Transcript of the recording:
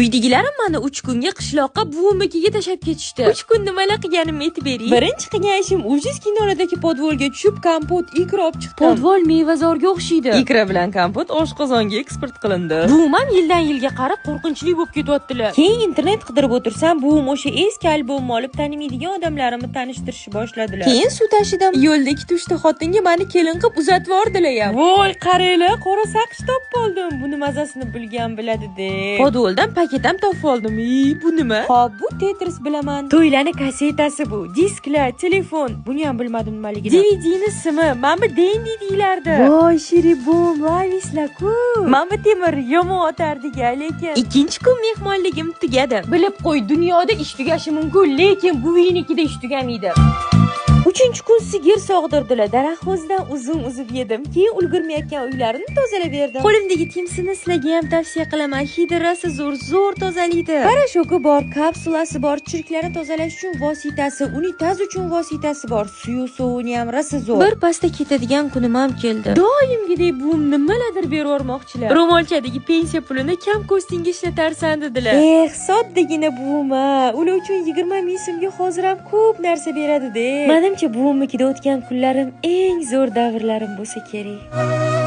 Uydagilarim meni 3 kunga qishloqqa buvimnikiga tashlab ketishdi. 3 kun nimalar qilganimni aytib bering. Birinchi qilgan ishim ujuz kinolardagi podvolga tushib, kompot, ikra olib chiqdim. Podvol mevazorga o'xshaydi. Ikra bilan kompot oshqozonga eksport qilindi. Buvim ham yildan yilga qarab qo'rqinchli bo'lib ketyaptilar. Keyin internet qidirib o'tirsam, buvim o'sha eski albomimni olib tanimaydigan odamlarimni tanishtirishni boshladilar. Keyin suv tashidim. Yo'lda ikki tushta xotinga meni kelin qilib uzatib yubordilar ham. Voy, qaranglar, qora saqich topib oldim. Buni mazasini bilgan biladi-de. Podvoldan paketam topib oldim. Bu nima? Ha, bu Tetris bilaman. To'ylarning kassetasi bu. Disklar, telefon. Buni ham bilmadim nimaligini. DVDning simi. Mana bu dendi deylardi. Voy, shiribom, lavislar-ku. Mana bu temir yomon otardiga, lekin ikkinchi kun mehmonligim tugadi. Bilib qo'y, dunyoda ish tugashi mumkin, lekin bu uynikida ish tugamaydi. 3-chi kun sigir sog'dirdilar. Daraxtdan uzib yedim. Keyin ulgurmayotgan uylarini tozalab berdim. Qo'limdagi timsini sizlarga ham tavsiya qilaman. Hidrasi zo'r tozalaydi. Parashoki bor, kapsulasi bor, chirklarni tozalash uchun vositasi, unitaz uchun vositasi bor. Suvi sovuni ham rasi zo'r. Bir pasda ketadigan kunim ham keldi. Doimgidek buvim nimalardir berib yormoqchilar. Ro'molchadagi pensiya pulini kam kostinga ishlatarsan dedilar. Soddagina buvim, ular uchun 20 ming so'mga hozir ham ko'p narsa beradi-de. Menimcha buvimnikida o'tgan kunlarim eng zo'r davrlarim bo'lsa kerak.